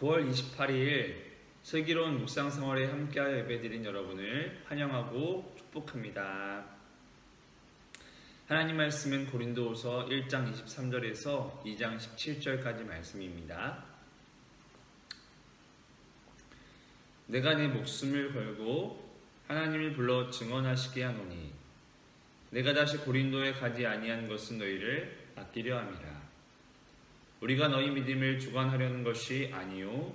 9월 28일 슬기로운 묵상 생활에 함께하여 예배드린 여러분을 환영하고 축복합니다. 하나님 말씀은 고린도후서 1장 23절에서 2장 17절까지 말씀입니다. 내가 내 목숨을 걸고 하나님을 불러 증언하시게 하노니 내가 다시 고린도에 가지 아니한 것은 너희를 아끼려 함이라. 우리가 너희 믿음을 주관하려는 것이 아니요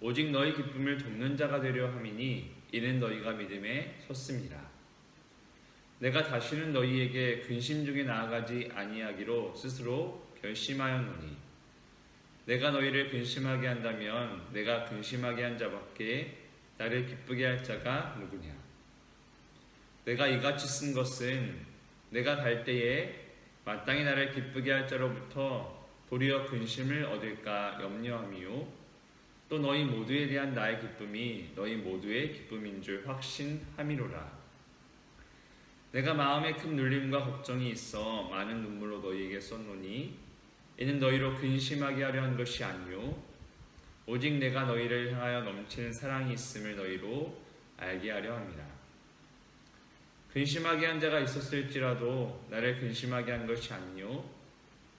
오직 너희 기쁨을 돕는 자가 되려 함이니 이는 너희가 믿음에 섰습니다. 내가 다시는 너희에게 근심 중에 나아가지 아니하기로 스스로 결심하였노니 내가 너희를 근심하게 한다면 내가 근심하게 한 자밖에 나를 기쁘게 할 자가 누구냐. 내가 이같이 쓴 것은 내가 갈 때에 마땅히 나를 기쁘게 할 자로부터 도리어 근심을 얻을까 염려함이요 또 너희 모두에 대한 나의 기쁨이 너희 모두의 기쁨인 줄 확신함이로라. 내가 마음에 큰 눌림과 걱정이 있어 많은 눈물로 너희에게 썼노니 이는 너희로 근심하게 하려 한 것이 아니요 오직 내가 너희를 향하여 넘치는 사랑이 있음을 너희로 알게 하려 합니다. 근심하게 한 자가 있었을지라도 나를 근심하게 한 것이 아니요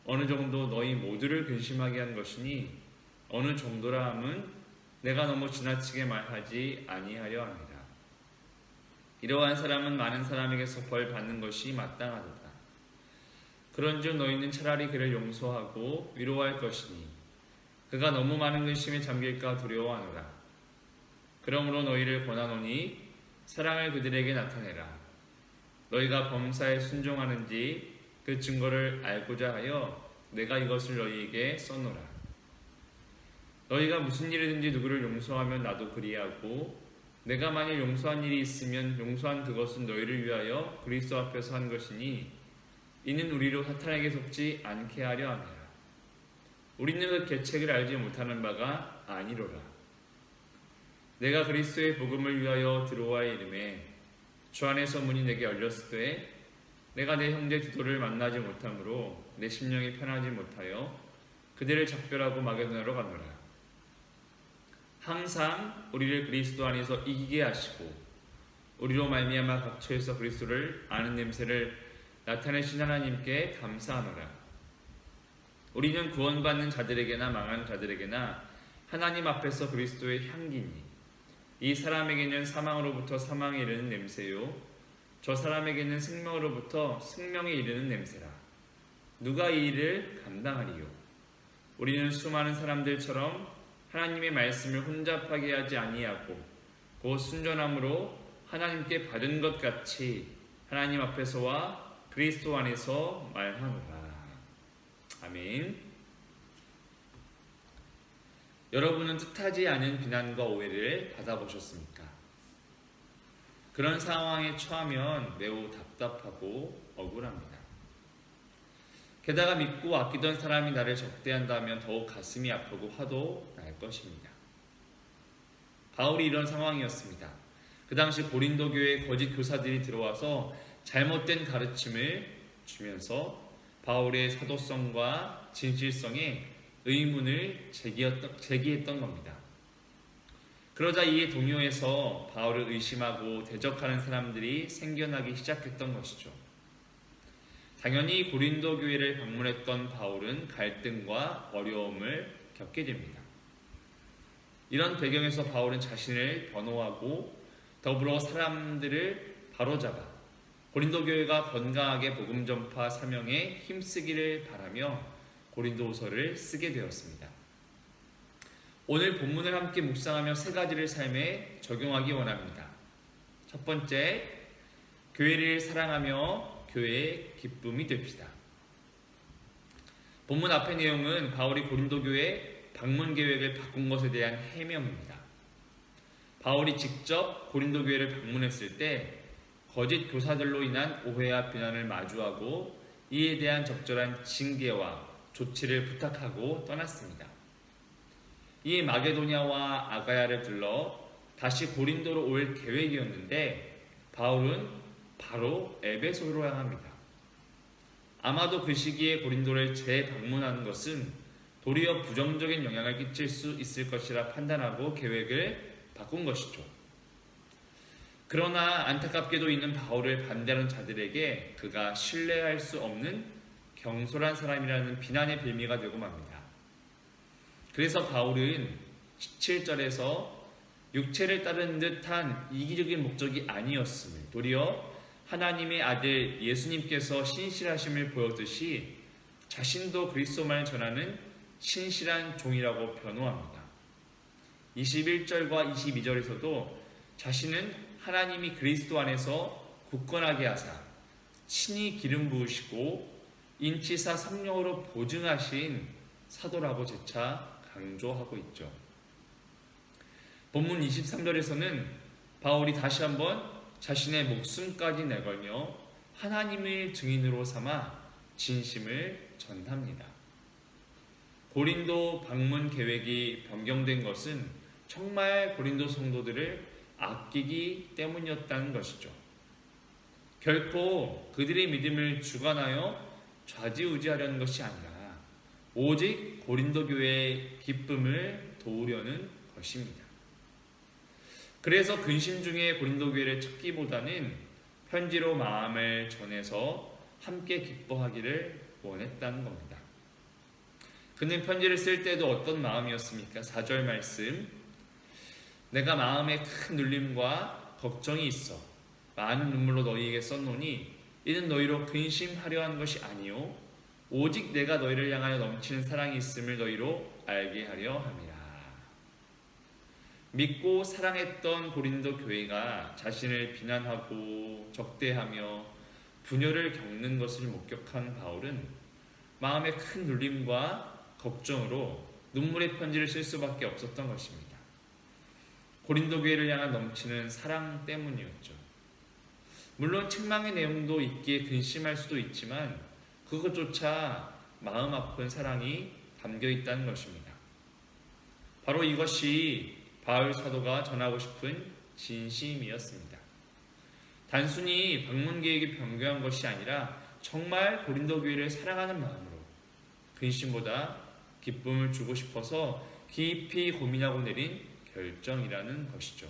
어느 정도 너희 모두를 근심하게 한 것이니 어느 정도라 함은 내가 너무 지나치게 말하지 아니하려 합니다. 이러한 사람은 많은 사람에게서 벌 받는 것이 마땅하도다. 그런즉 너희는 차라리 그를 용서하고 위로할 것이니 그가 너무 많은 근심에 잠길까 두려워하노라. 그러므로 너희를 권하노니 사랑을 그들에게 나타내라. 너희가 범사에 순종하는지 그 증거를 알고자 하여 내가 이것을 너희에게 써노라. 너희가 무슨 일이든지 누구를 용서하면 나도 그리하고 내가 만일 용서한 일이 있으면 용서한 그것은 너희를 위하여 그리스도 앞에서 한 것이니 이는 우리로 사탄에게 속지 않게 하려 함이라. 우리는 그 계책을 알지 못하는 바가 아니로라. 내가 그리스도의 복음을 위하여 들어와 이름에 주 안에서 문이 내게 열렸을 때 내가 내 형제 디도를 만나지 못하므로 내 심령이 편하지 못하여 그들을 작별하고 마게도냐로 가노라. 항상 우리를 그리스도 안에서 이기게 하시고 우리로 말미암아 각처에서 그리스도를 아는 냄새를 나타내신 하나님께 감사하노라. 우리는 구원받는 자들에게나 망한 자들에게나 하나님 앞에서 그리스도의 향기니 이 사람에게는 사망으로부터 사망에 이르는 냄새요 저 사람에게는 생명으로부터 생명에 이르는 냄새라. 누가 이 일을 감당하리요? 우리는 수많은 사람들처럼 하나님의 말씀을 혼잡하게 하지 아니하고 곧 순전함으로 하나님께 받은 것 같이 하나님 앞에서와 그리스도 안에서 말하노라. 아멘. 여러분은 뜻하지 않은 비난과 오해를 받아보셨습니까? 그런 상황에 처하면 매우 답답하고 억울합니다. 게다가 믿고 아끼던 사람이 나를 적대한다면 더욱 가슴이 아프고 화도 날 것입니다. 바울이 이런 상황이었습니다. 그 당시 고린도 교회에 거짓 교사들이 들어와서 잘못된 가르침을 주면서 바울의 사도성과 진실성에 의문을 제기했던 겁니다. 그러자 이에 동요해서 바울을 의심하고 대적하는 사람들이 생겨나기 시작했던 것이죠. 당연히 고린도 교회를 방문했던 바울은 갈등과 어려움을 겪게 됩니다. 이런 배경에서 바울은 자신을 변호하고 더불어 사람들을 바로잡아 고린도 교회가 건강하게 복음 전파 사명에 힘쓰기를 바라며 고린도후서를 쓰게 되었습니다. 오늘 본문을 함께 묵상하며 세 가지를 삶에 적용하기 원합니다. 첫 번째, 교회를 사랑하며 교회의 기쁨이 됩시다. 본문 앞의 내용은 바울이 고린도 교회 방문 계획을 바꾼 것에 대한 해명입니다. 바울이 직접 고린도 교회를 방문했을 때 거짓 교사들로 인한 오해와 비난을 마주하고 이에 대한 적절한 징계와 조치를 부탁하고 떠났습니다. 이에 마게도냐와 아가야를 들러 다시 고린도로 올 계획이었는데 바울은 바로 에베소로 향합니다. 아마도 그 시기에 고린도를 재방문하는 것은 도리어 부정적인 영향을 끼칠 수 있을 것이라 판단하고 계획을 바꾼 것이죠. 그러나 안타깝게도 이는 바울을 반대하는 자들에게 그가 신뢰할 수 없는 경솔한 사람이라는 비난의 빌미가 되고 맙니다. 그래서 바울은 17절에서 육체를 따르는 듯한 이기적인 목적이 아니었음을, 도리어 하나님의 아들 예수님께서 신실하심을 보였듯이 자신도 그리스도만을 전하는 신실한 종이라고 변호합니다. 21절과 22절에서도 자신은 하나님이 그리스도 안에서 굳건하게 하사 친히 기름 부으시고 인치사 성령으로 보증하신 사도라고 재차 강조하고 있죠. 본문 23절에서는 바울이 다시 한번 자신의 목숨까지 내걸며 하나님을 증인으로 삼아 진심을 전합니다. 고린도 방문 계획이 변경된 것은 정말 고린도 성도들을 아끼기 때문이었다는 것이죠. 결코 그들의 믿음을 주관하여 좌지우지하려는 것이 아니라 오직 고린도 교회의 기쁨을 도우려는 것입니다. 그래서 근심 중에 고린도 교회를 찾기보다는 편지로 마음을 전해서 함께 기뻐하기를 원했다는 겁니다. 그는 편지를 쓸 때도 어떤 마음이었습니까? 4절 말씀, 내가 마음에 큰 눌림과 걱정이 있어 많은 눈물로 너희에게 썼노니 이는 너희로 근심하려 한 것이 아니요 오직 내가 너희를 향하여 넘치는 사랑이 있음을 너희로 알게 하려 함이라. 믿고 사랑했던 고린도 교회가 자신을 비난하고 적대하며 분열을 겪는 것을 목격한 바울은 마음에 큰 눌림과 걱정으로 눈물의 편지를 쓸 수밖에 없었던 것입니다. 고린도 교회를 향한 넘치는 사랑 때문이었죠. 물론 책망의 내용도 있기에 근심할 수도 있지만 그것조차 마음 아픈 사랑이 담겨 있다는 것입니다. 바로 이것이 바울 사도가 전하고 싶은 진심이었습니다. 단순히 방문 계획이 변경한 것이 아니라 정말 고린도 교회를 사랑하는 마음으로 근심보다 기쁨을 주고 싶어서 깊이 고민하고 내린 결정이라는 것이죠.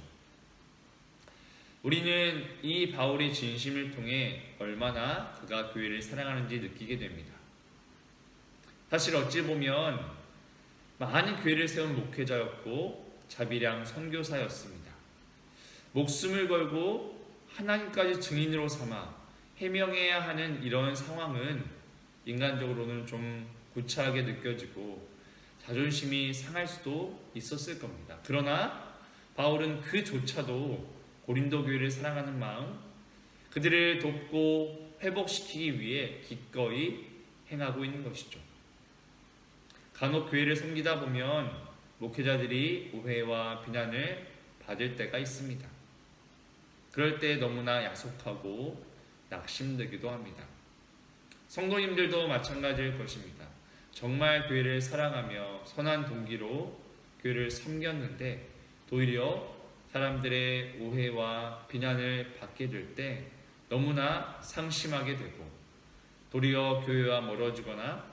우리는 이 바울의 진심을 통해 얼마나 그가 교회를 사랑하는지 느끼게 됩니다. 사실 어찌 보면 많은 교회를 세운 목회자였고 자비량 선교사였습니다. 목숨을 걸고 하나님까지 증인으로 삼아 해명해야 하는 이런 상황은 인간적으로는 좀 구차하게 느껴지고 자존심이 상할 수도 있었을 겁니다. 그러나 바울은 그조차도 고린도 교회를 사랑하는 마음, 그들을 돕고 회복시키기 위해 기꺼이 행하고 있는 것이죠. 간혹 교회를 섬기다 보면 목회자들이 오해와 비난을 받을 때가 있습니다. 그럴 때 너무나 야속하고 낙심되기도 합니다. 성도님들도 마찬가지일 것입니다. 정말 교회를 사랑하며 선한 동기로 교회를 섬겼는데 도리어 사람들의 오해와 비난을 받게 될 때 너무나 상심하게 되고 도리어 교회와 멀어지거나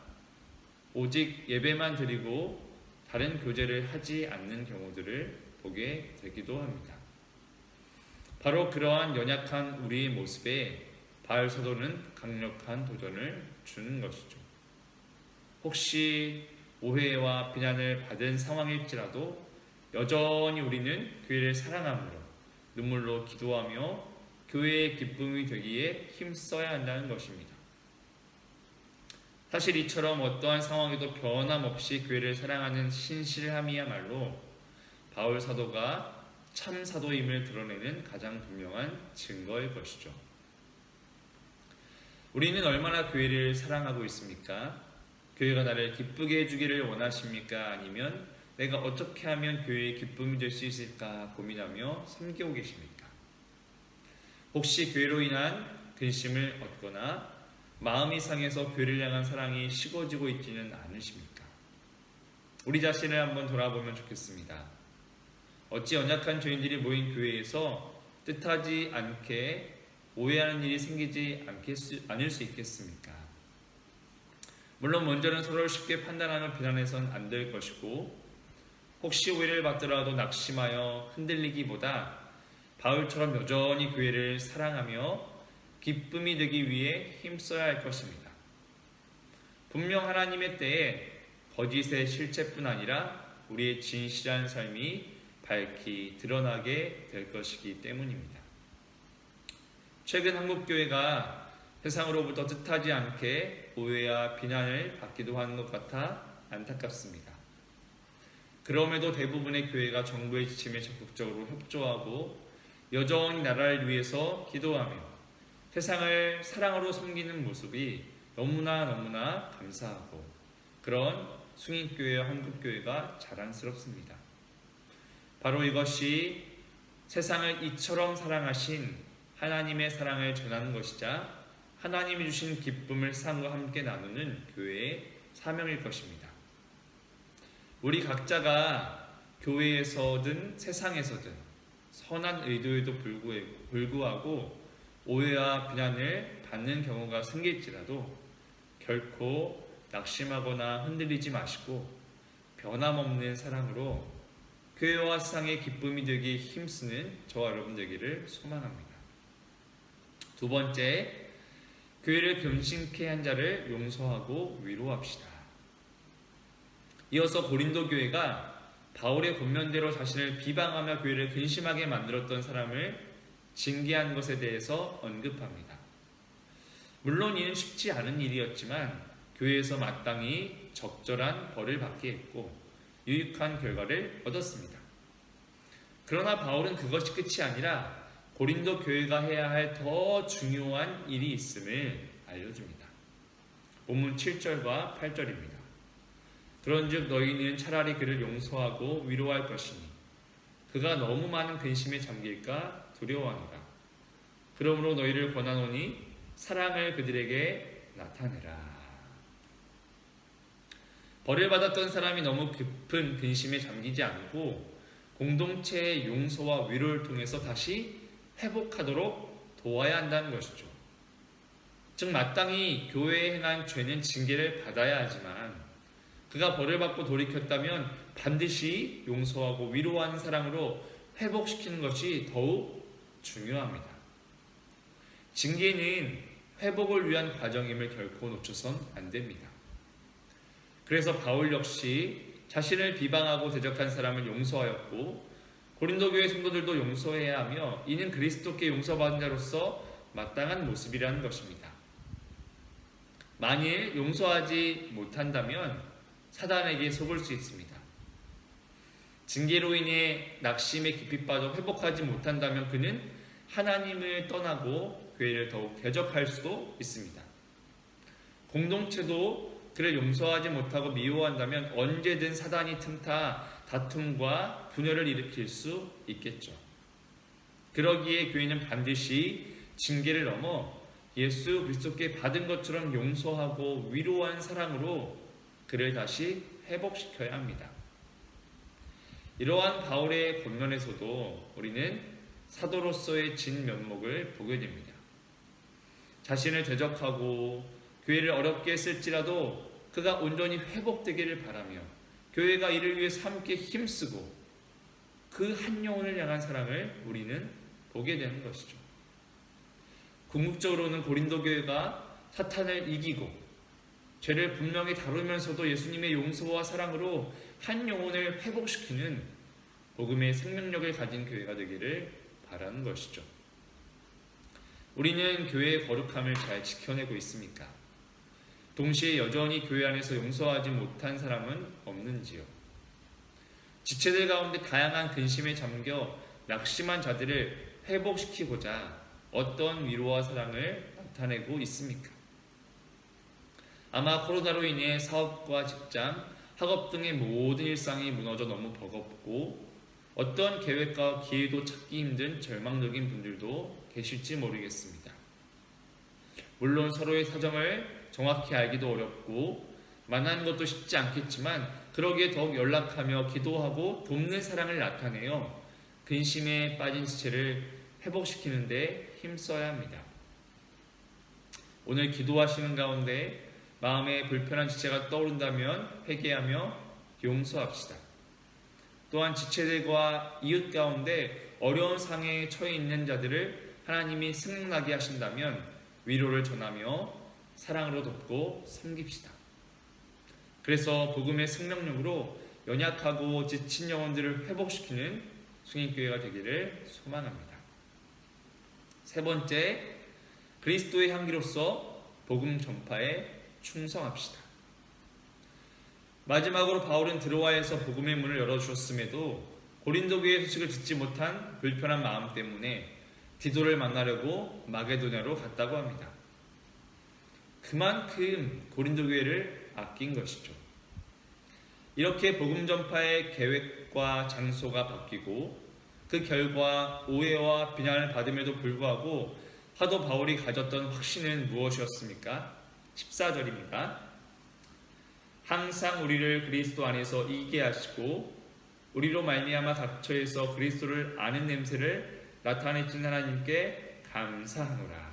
오직 예배만 드리고 다른 교제를 하지 않는 경우들을 보게 되기도 합니다. 바로 그러한 연약한 우리의 모습에 바울 사도는 강력한 도전을 주는 것이죠. 혹시 오해와 비난을 받은 상황일지라도 여전히 우리는 교회를 사랑함으로 눈물로 기도하며 교회의 기쁨이 되기에 힘써야 한다는 것입니다. 사실 이처럼 어떠한 상황에도 변함없이 교회를 사랑하는 신실함이야말로 바울 사도가 참 사도임을 드러내는 가장 분명한 증거일 것이죠. 우리는 얼마나 교회를 사랑하고 있습니까? 교회가 나를 기쁘게 해주기를 원하십니까? 아니면 내가 어떻게 하면 교회의 기쁨이 될 수 있을까 고민하며 섬기고 계십니까? 혹시 교회로 인한 근심을 얻거나 마음이 상해서 교회를 향한 사랑이 식어지고 있지는 않으십니까? 우리 자신을 한번 돌아보면 좋겠습니다. 어찌 연약한 죄인들이 모인 교회에서 뜻하지 않게 오해하는 일이 생기지 않을 수 있겠습니까? 물론 먼저는 서로를 쉽게 판단하며 비난해선 안 될 것이고, 혹시 오해를 받더라도 낙심하여 흔들리기보다 바울처럼 여전히 교회를 사랑하며 기쁨이 되기 위해 힘써야 할 것입니다. 분명 하나님의 때에 거짓의 실체뿐 아니라 우리의 진실한 삶이 밝히 드러나게 될 것이기 때문입니다. 최근 한국교회가 세상으로부터 뜻하지 않게 오해와 비난을 받기도 하는 것 같아 안타깝습니다. 그럼에도 대부분의 교회가 정부의 지침에 적극적으로 협조하고 여전히 나라를 위해서 기도하며 세상을 사랑으로 섬기는 모습이 너무나 감사하고, 그런 승인교회와 한국교회가 자랑스럽습니다. 바로 이것이 세상을 이처럼 사랑하신 하나님의 사랑을 전하는 것이자 하나님이 주신 기쁨을 세상과 함께 나누는 교회의 사명일 것입니다. 우리 각자가 교회에서든 세상에서든 선한 의도에도 불구하고 오해와 비난을 받는 경우가 생길지라도 결코 낙심하거나 흔들리지 마시고 변함없는 사랑으로 교회와 세상의 기쁨이 되기 힘쓰는 저와 여러분 되기를 소망합니다. 두 번째, 교회를 금신케 한 자를 용서하고 위로합시다. 이어서 고린도 교회가 바울의 권면대로 자신을 비방하며 교회를 근심하게 만들었던 사람을 징계한 것에 대해서 언급합니다. 물론 이는 쉽지 않은 일이었지만 교회에서 마땅히 적절한 벌을 받게 했고 유익한 결과를 얻었습니다. 그러나 바울은 그것이 끝이 아니라 고린도 교회가 해야 할 더 중요한 일이 있음을 알려줍니다. 본문 7절과 8절입니다. 그런즉 너희는 차라리 그를 용서하고 위로할 것이니 그가 너무 많은 근심에 잠길까 두려워하노라. 그러므로 너희를 권하노니 사랑을 그들에게 나타내라. 벌을 받았던 사람이 너무 깊은 근심에 잠기지 않고 공동체의 용서와 위로를 통해서 다시 회복하도록 도와야 한다는 것이죠. 즉 마땅히 교회에 행한 죄는 징계를 받아야 하지만 그가 벌을 받고 돌이켰다면 반드시 용서하고 위로하는 사랑으로 회복시키는 것이 더욱 중요합니다. 징계는 회복을 위한 과정임을 결코 놓쳐선 안 됩니다. 그래서 바울 역시 자신을 비방하고 대적한 사람을 용서하였고 고린도 교회 성도들도 용서해야 하며 이는 그리스도께 용서받은 자로서 마땅한 모습이라는 것입니다. 만일 용서하지 못한다면 사단에게 속을 수 있습니다. 징계로 인해 낙심에 깊이 빠져 회복하지 못한다면 그는 하나님을 떠나고 교회를 더욱 대적할 수도 있습니다. 공동체도 그를 용서하지 못하고 미워한다면 언제든 사단이 틈타 다툼과 분열을 일으킬 수 있겠죠. 그러기에 교회는 반드시 징계를 넘어 예수 그리스도께 받은 것처럼 용서하고 위로한 사랑으로 그를 다시 회복시켜야 합니다. 이러한 바울의 권면에서도 우리는 사도로서의 진면목을 보게 됩니다. 자신을 대적하고 교회를 어렵게 했을지라도 그가 온전히 회복되기를 바라며 교회가 이를 위해서 함께 힘쓰고 그 한 영혼을 향한 사랑을 우리는 보게 되는 것이죠. 궁극적으로는 고린도 교회가 사탄을 이기고 죄를 분명히 다루면서도 예수님의 용서와 사랑으로 한 영혼을 회복시키는 복음의 생명력을 가진 교회가 되기를 바라는 것이죠. 우리는 교회의 거룩함을 잘 지켜내고 있습니까? 동시에 여전히 교회 안에서 용서하지 못한 사람은 없는지요? 지체들 가운데 다양한 근심에 잠겨 낙심한 자들을 회복시키고자 어떤 위로와 사랑을 나타내고 있습니까? 아마 코로나로 인해 사업과 직장, 학업 등의 모든 일상이 무너져 너무 버겁고 어떤 계획과 기회도 찾기 힘든 절망적인 분들도 계실지 모르겠습니다. 물론 서로의 사정을 정확히 알기도 어렵고 만나는 것도 쉽지 않겠지만 그러기에 더욱 연락하며 기도하고 돕는 사랑을 나타내어 근심에 빠진 지체를 회복시키는 데 힘써야 합니다. 오늘 기도하시는 가운데 마음에 불편한 지체가 떠오른다면 회개하며 용서합시다. 또한 지체들과 이웃 가운데 어려운 상황에 처해 있는 자들을 하나님이 승낙나게 하신다면 위로를 전하며 사랑으로 돕고 섬깁시다. 그래서 복음의 생명력으로 연약하고 지친 영혼들을 회복시키는 승인교회가 되기를 소망합니다. 세 번째, 그리스도의 향기로서 복음 전파에 충성합시다. 마지막으로 바울은 드로아에서 복음의 문을 열어주었음에도 고린도 교회의 소식을 듣지 못한 불편한 마음 때문에 디도를 만나려고 마게도냐로 갔다고 합니다. 그만큼 고린도 교회를 아낀 것이죠. 이렇게 복음 전파의 계획과 장소가 바뀌고 그 결과 오해와 비난을 받음에도 불구하고 사도 바울이 가졌던 확신은 무엇이었습니까? 14절입니다. 항상 우리를 그리스도 안에서 이기게 하시고 우리로 말미암아 각처에서 그리스도를 아는 냄새를 나타내신 하나님께 감사하노라.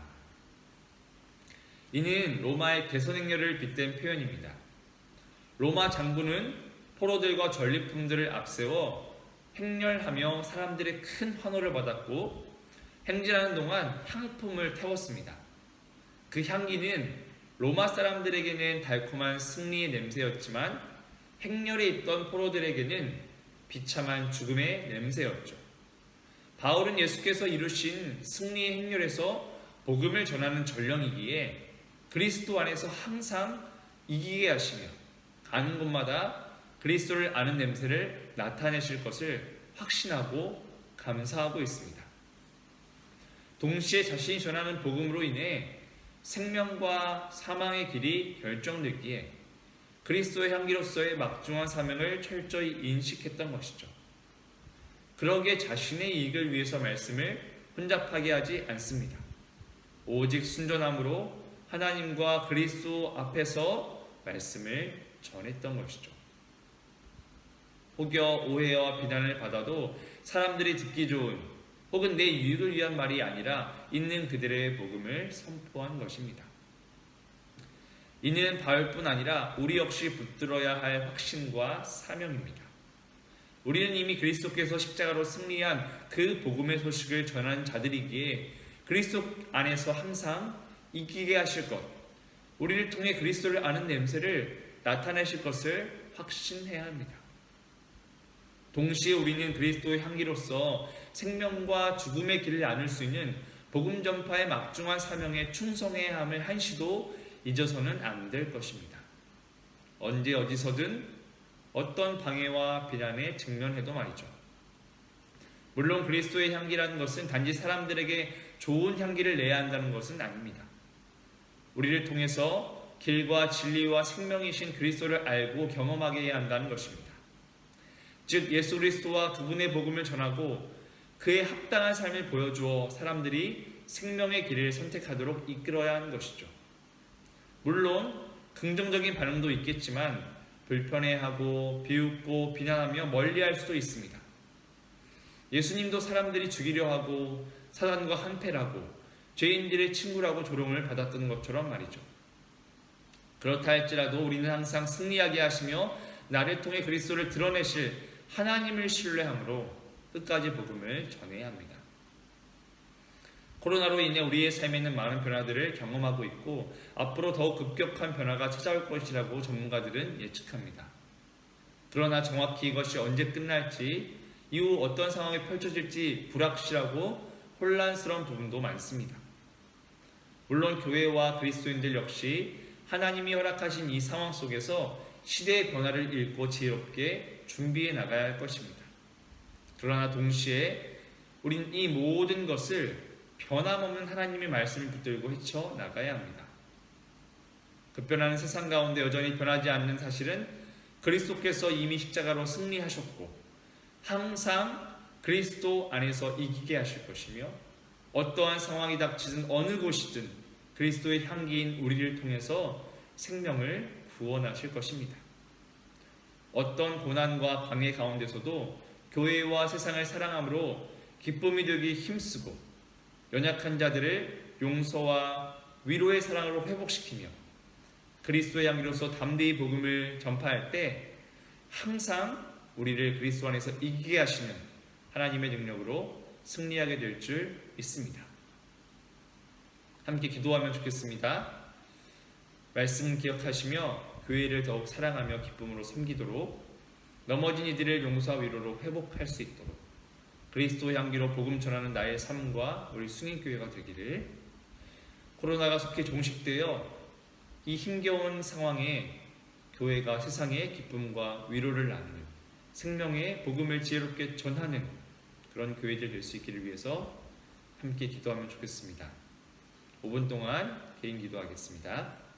이는 로마의 개선 행렬을 빗댄 표현입니다. 로마 장군은 포로들과 전리품들을 앞세워 행렬하며 사람들의 큰 환호를 받았고 행진하는 동안 향품을 태웠습니다. 그 향기는 로마 사람들에게는 달콤한 승리의 냄새였지만 행렬에 있던 포로들에게는 비참한 죽음의 냄새였죠. 바울은 예수께서 이루신 승리의 행렬에서 복음을 전하는 전령이기에 그리스도 안에서 항상 이기게 하시며 가는 곳마다 그리스도를 아는 냄새를 나타내실 것을 확신하고 감사하고 있습니다. 동시에 자신이 전하는 복음으로 인해 생명과 사망의 길이 결정되기에 그리스도의 향기로서의 막중한 사명을 철저히 인식했던 것이죠. 그러기에 자신의 이익을 위해서 말씀을 혼잡하게 하지 않습니다. 오직 순전함으로 하나님과 그리스도 앞에서 말씀을 전했던 것이죠. 혹여 오해와 비난을 받아도 사람들이 듣기 좋은 혹은 내 유익을 위한 말이 아니라 있는 그들의 복음을 선포한 것입니다. 이는 바울뿐 아니라 우리 역시 붙들어야 할 확신과 사명입니다. 우리는 이미 그리스도께서 십자가로 승리한 그 복음의 소식을 전한 자들이기에 그리스도 안에서 항상 이기게 하실 것, 우리를 통해 그리스도를 아는 냄새를 나타내실 것을 확신해야 합니다. 동시에 우리는 그리스도의 향기로서 생명과 죽음의 길을 나눌 수 있는 복음 전파의 막중한 사명에 충성해야 함을 한시도 잊어서는 안 될 것입니다. 언제 어디서든 어떤 방해와 비난에 직면해도 말이죠. 물론 그리스도의 향기라는 것은 단지 사람들에게 좋은 향기를 내야 한다는 것은 아닙니다. 우리를 통해서 길과 진리와 생명이신 그리스도를 알고 경험하게 해야 한다는 것입니다. 즉 예수 그리스도와 그분의 복음을 전하고 그의 합당한 삶을 보여주어 사람들이 생명의 길을 선택하도록 이끌어야 하는 것이죠. 물론 긍정적인 반응도 있겠지만 불편해하고 비웃고 비난하며 멀리할 수도 있습니다. 예수님도 사람들이 죽이려 하고 사단과 한패라고 죄인들의 친구라고 조롱을 받았던 것처럼 말이죠. 그렇다 할지라도 우리는 항상 승리하게 하시며 나를 통해 그리스도를 드러내실 하나님을 신뢰함으로 끝까지 복음을 전해야 합니다. 코로나로 인해 우리의 삶에는 많은 변화들을 경험하고 있고 앞으로 더욱 급격한 변화가 찾아올 것이라고 전문가들은 예측합니다. 그러나 정확히 이것이 언제 끝날지 이후 어떤 상황이 펼쳐질지 불확실하고 혼란스러운 부분도 많습니다. 물론 교회와 그리스도인들 역시 하나님이 허락하신 이 상황 속에서 시대의 변화를 읽고 지혜롭게 준비해 나가야 할 것입니다. 그러나 동시에 우린 이 모든 것을 변함없는 하나님의 말씀을 붙들고 헤쳐 나가야 합니다. 급변하는 세상 가운데 여전히 변하지 않는 사실은 그리스도께서 이미 십자가로 승리하셨고 항상 그리스도 안에서 이기게 하실 것이며 어떠한 상황이 닥치든 어느 곳이든 그리스도의 향기인 우리를 통해서 생명을 구원하실 것입니다. 어떤 고난과 방해 가운데서도 교회와 세상을 사랑함으로 기쁨이 되기 힘쓰고 연약한 자들을 용서와 위로의 사랑으로 회복시키며 그리스도의 향기로서 담대히 복음을 전파할 때 항상 우리를 그리스도 안에서 이기게 하시는 하나님의 능력으로 승리하게 될 줄 믿습니다. 함께 기도하면 좋겠습니다. 말씀 기억하시며 교회를 더욱 사랑하며 기쁨으로 섬기도록, 넘어진 이들을 용서와 위로로 회복할 수 있도록 그리스도 향기로 복음 전하는 나의 삶과 우리 승인교회가 되기를, 코로나가 속히 종식되어 이 힘겨운 상황에 교회가 세상에 기쁨과 위로를 나누는, 생명의 복음을 지혜롭게 전하는 그런 교회들 될 수 있기를 위해서 함께 기도하면 좋겠습니다. 5분 동안 개인 기도하겠습니다.